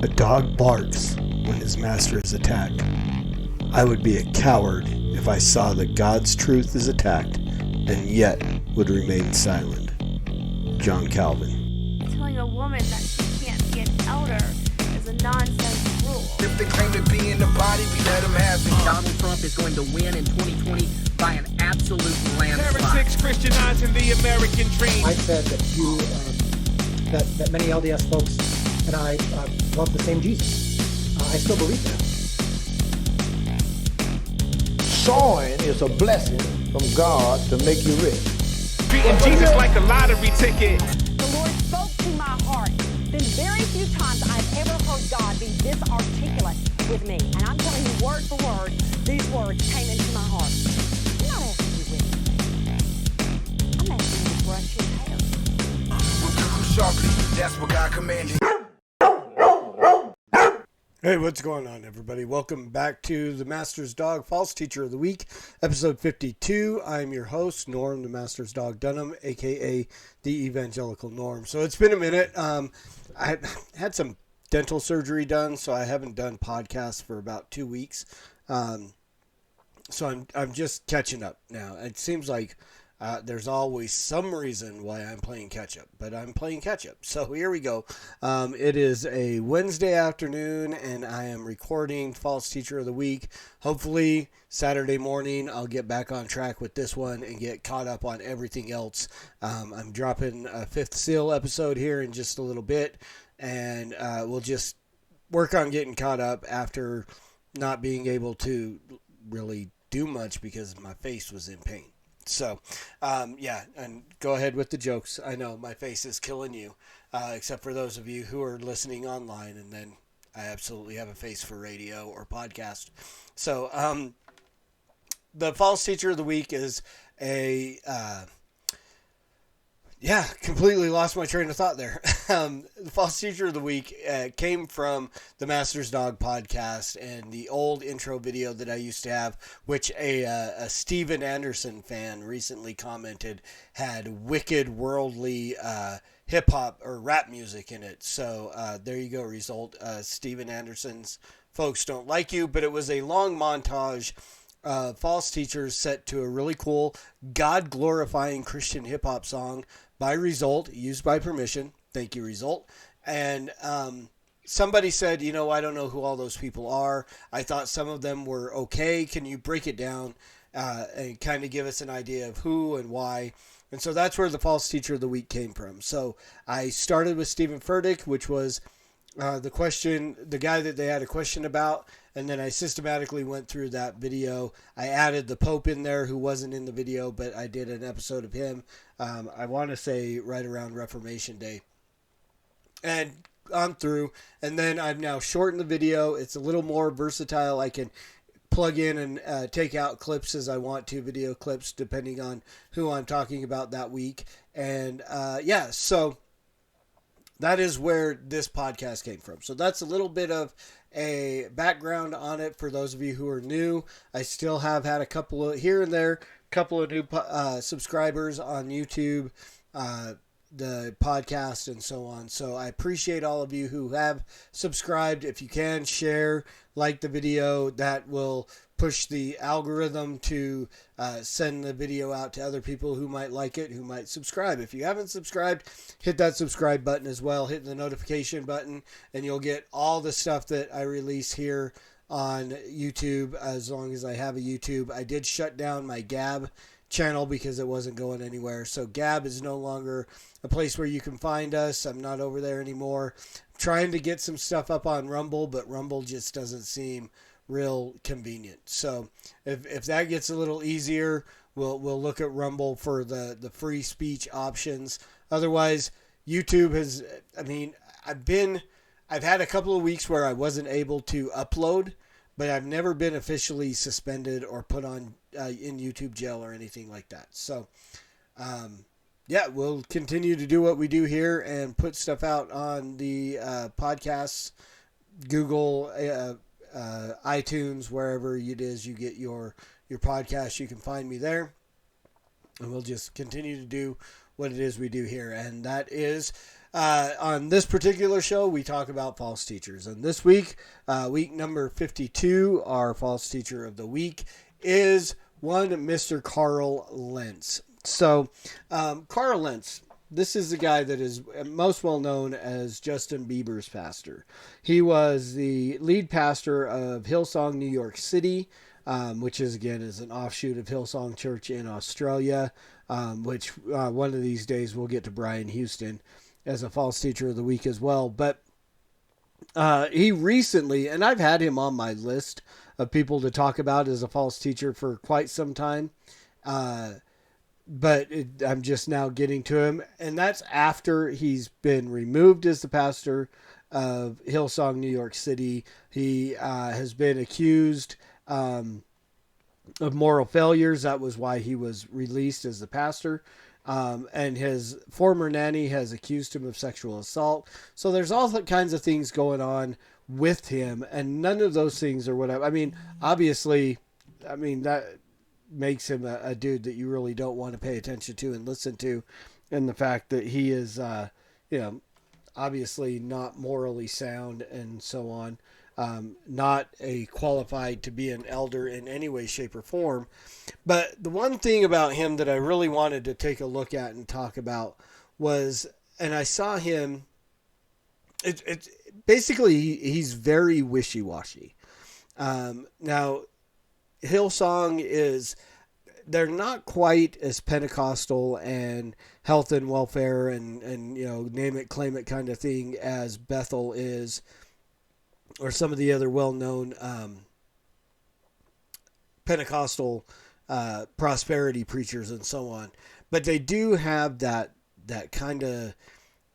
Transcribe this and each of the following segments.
A dog barks when his master is attacked. I would be a coward if I saw that God's truth is attacked and yet would remain silent. John Calvin. Telling a woman that she can't be an elder is a nonsense rule. If they claim to be in the body, we let them have it. Donald Trump is going to win in 2020 by an absolute landslide. Heretics Christianizing the American dream. I said that that many LDS folks and I love the same Jesus. I still believe that. Sowing is a blessing from God to make you rich. Treating Jesus like a lottery ticket. The Lord spoke to my heart. Then very few times I've ever heard God be this articulate with me. And I'm telling you word for word, these words came into my heart. I'm not asking you with me. I'm asking you to brush your hair. We'll cook them sharply. That's what God commanded. Hey, what's going on, everybody? Welcome back to the Master's Dog False Teacher of the Week, episode 52. I'm your host, Norm, the Master's Dog Dunham, aka the Evangelical Norm. So it's been a minute. I had some dental surgery done, so I haven't done podcasts for about 2 weeks. So I'm just catching up now. It seems like there's always some reason why I'm playing catch up, but I'm playing catch up. So here we go. It is a Wednesday afternoon, and I am recording False Teacher of the Week. Hopefully Saturday morning I'll get back on track with this one and get caught up on everything else. I'm dropping a Fifth Seal episode here in just a little bit, and we'll just work on getting caught up after not being able to really do much because my face was in pain. So, yeah, and go ahead with the jokes. I know my face is killing you, except for those of you who are listening online, and then I absolutely have a face for radio or podcast. So, the False Teacher of the Week is completely lost my train of thought there. The False Teacher of the Week came from the Master's Dog podcast and the old intro video that I used to have, which a Steven Anderson fan recently commented had wicked worldly hip-hop or rap music in it. So there you go, result. Steven Anderson's folks don't like you, but it was a long montage false teachers set to a really cool God-glorifying Christian hip-hop song by Result, used by permission. Thank you, Result. And somebody said, I don't know who all those people are. I thought some of them were okay. Can you break it down and kind of give us an idea of who and why? And so that's where the False Teacher of the Week came from. So I started with Stephen Furtick, which was the guy that they had a question about, and then I systematically went through that video. I added the Pope in there, who wasn't in the video, but I did an episode of him. I want to say right around Reformation Day, and on through. And then I've now shortened the video. It's a little more versatile. I can plug in and take out clips as I want to, video clips, depending on who I'm talking about that week. And so that is where this podcast came from. So that's a little bit of a background on it for those of you who are new. I still have had a couple of here and there, couple of new subscribers on YouTube, the podcast, and so on. So I appreciate all of you who have subscribed. If you can, share, like the video. That will push the algorithm to send the video out to other people who might like it, who might subscribe. If you haven't subscribed, hit that subscribe button as well. Hit the notification button, and you'll get all the stuff that I release here on YouTube as long as I have a YouTube. I did shut down my Gab channel because it wasn't going anywhere. So Gab is no longer a place where you can find us. I'm not over there anymore. I'm trying to get some stuff up on Rumble, but Rumble just doesn't seem real convenient. So if that gets a little easier, we'll look at Rumble for the free speech options. Otherwise, YouTube has, I've had a couple of weeks where I wasn't able to upload, but I've never been officially suspended or put on in YouTube jail or anything like that. So, we'll continue to do what we do here and put stuff out on the podcasts, Google, iTunes, wherever it is you get your podcast. You can find me there, and we'll just continue to do what it is we do here, and that is On this particular show, we talk about false teachers. And this week, week number 52, our false teacher of the week is one Mr. Carl Lentz. So, Carl Lentz, this is the guy that is most well known as Justin Bieber's pastor. He was the lead pastor of Hillsong, New York City, which is an offshoot of Hillsong Church in Australia, which one of these days we'll get to Brian Houston as a false teacher of the week as well. But he recently, and I've had him on my list of people to talk about as a false teacher for quite some time, but I'm just now getting to him, and that's after he's been removed as the pastor of Hillsong, New York City. He has been accused of moral failures. That was why he was released as the pastor. And his former nanny has accused him of sexual assault. So there's all kinds of things going on with him, and none of those things are whatever. I mean, obviously, that makes him a dude that you really don't want to pay attention to and listen to. And the fact that he is, obviously not morally sound and so on. Not a qualified to be an elder in any way, shape, or form. But the one thing about him that I really wanted to take a look at and talk about was, and I saw him, it's basically he's very wishy-washy. Now, Hillsong they're not quite as Pentecostal and health and welfare and name it, claim it kind of thing as Bethel is, or some of the other well-known Pentecostal prosperity preachers and so on. But they do have that kind of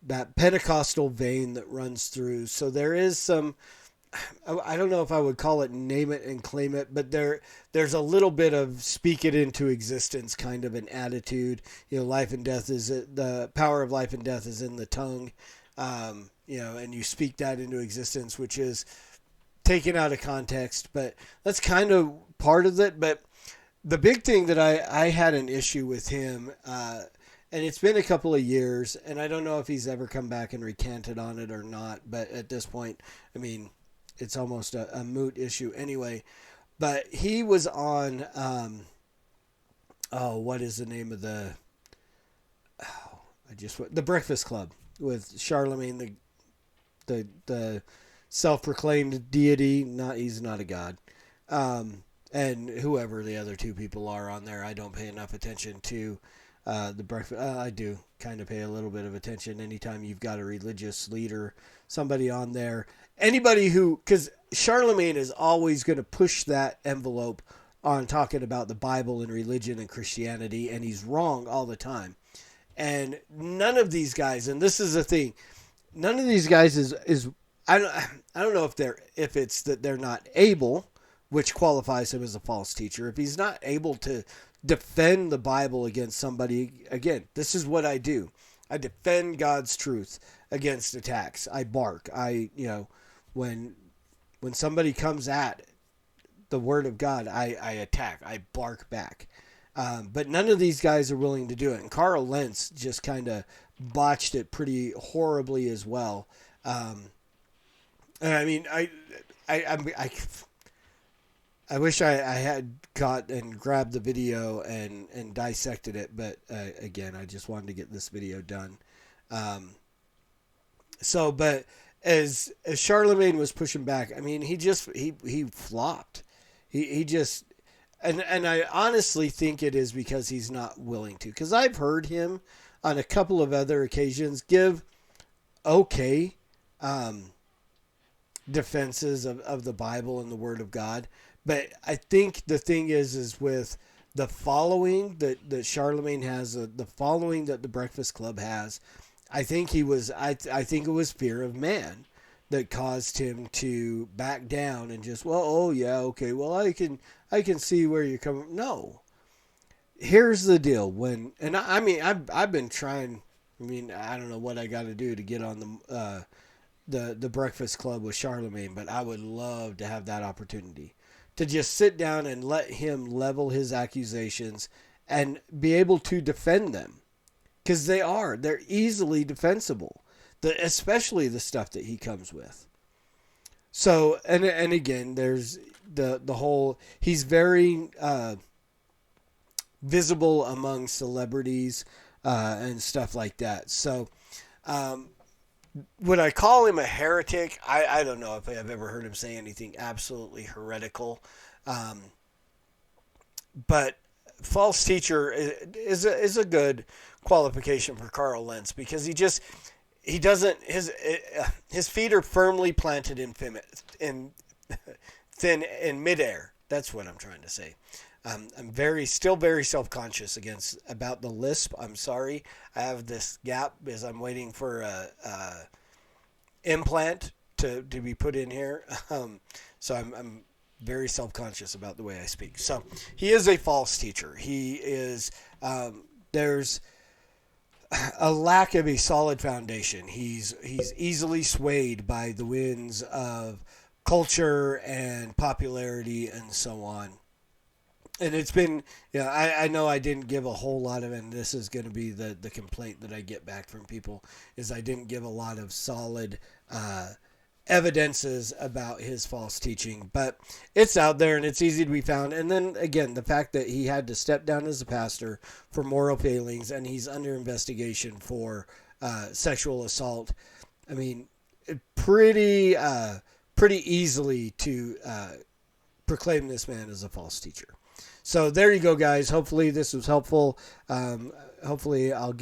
that Pentecostal vein that runs through. So there is some, I don't know if I would call it name it and claim it, but there's a little bit of speak it into existence kind of an attitude. Life and death the power of life and death is in the tongue. And you speak that into existence, which is taken out of context, but that's kind of part of it. But the big thing that I had an issue with him, and it's been a couple of years, and I don't know if he's ever come back and recanted on it or not, but at this point, it's almost a moot issue anyway. But he was on, what is the name of the Breakfast Club with Charlemagne, the self-proclaimed deity. He's not a god. And whoever the other two people are on there, I don't pay enough attention to the breakfast. I do kind of pay a little bit of attention anytime you've got a religious leader, somebody on there. Anybody because Charlemagne is always going to push that envelope on talking about the Bible and religion and Christianity, and he's wrong all the time. And none of these guys, and this is the thing, none of these guys is I don't know if it's that they're not able, which qualifies him as a false teacher. If he's not able to defend the Bible against somebody, again, this is what I do. I defend God's truth against attacks. I bark. When somebody comes at the word of God, I attack. I bark back. But none of these guys are willing to do it. And Carl Lentz just kind of botched it pretty horribly as well. And I wish I had got and grabbed the video and dissected it, but again, I just wanted to get this video done. But as Charlemagne was pushing back, he flopped. He just, and I honestly think it is because he's not willing to. Because I've heard him on a couple of other occasions give defenses of the Bible and the Word of God. But I think the thing is with the following that Charlemagne has, the following that the Breakfast Club has, I think it was fear of man that caused him to back down and just, I can see where you're coming. No. Here's the deal. I've been trying, I don't know what I got to do to get on the Breakfast Club with Charlemagne, but I would love to have that opportunity to just sit down and let him level his accusations and be able to defend them. Because they're easily defensible. especially the stuff that he comes with. So, and again, there's the whole, he's very visible among celebrities and stuff like that. So, would I call him a heretic? I don't know if I've ever heard him say anything absolutely heretical. But false teacher is a good qualification for Carl Lentz, because he doesn't, his feet are firmly planted in midair. That's what I'm trying to say. I'm still very self-conscious about the lisp. I'm sorry. I have this gap because I'm waiting for a implant to be put in here. So I'm very self-conscious about the way I speak. So he is a false teacher. He is, there's a lack of a solid foundation. He's easily swayed by the winds of culture and popularity and so on. And it's been, I know I didn't give a whole lot of, and this is going to be the complaint that I get back from people, is I didn't give a lot of solid evidences about his false teaching. But it's out there and it's easy to be found. And then, again, the fact that he had to step down as a pastor for moral failings, and he's under investigation for sexual assault. I mean, pretty easily to proclaim this man as a false teacher. So there you go, guys. Hopefully this was helpful. Hopefully I'll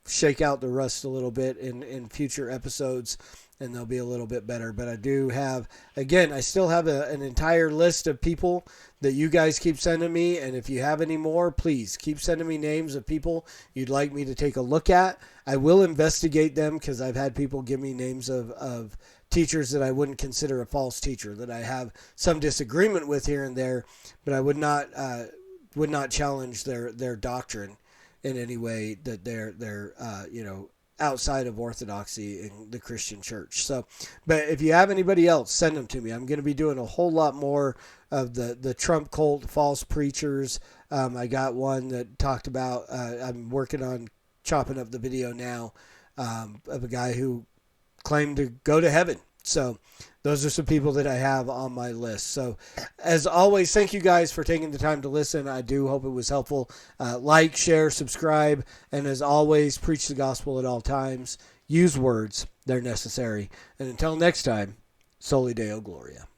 shake out the rust a little bit in future episodes, and they'll be a little bit better. But I do have, again, I still have an entire list of people that you guys keep sending me. And if you have any more, please keep sending me names of people you'd like me to take a look at. I will investigate them, because I've had people give me names of teachers that I wouldn't consider a false teacher, that I have some disagreement with here and there, but I would not challenge their doctrine in any way, that they're outside of orthodoxy in the Christian church. So, but if you have anybody else, send them to me. I'm going to be doing a whole lot more of the Trump cult false preachers. I got one that talked about, I'm working on chopping up the video now, of a guy who claimed to go to heaven. So those are some people that I have on my list. So as always, thank you guys for taking the time to listen. I do hope it was helpful. Like, share, subscribe, and as always, preach the gospel at all times. Use words, they're necessary. And until next time, Soli Deo Gloria.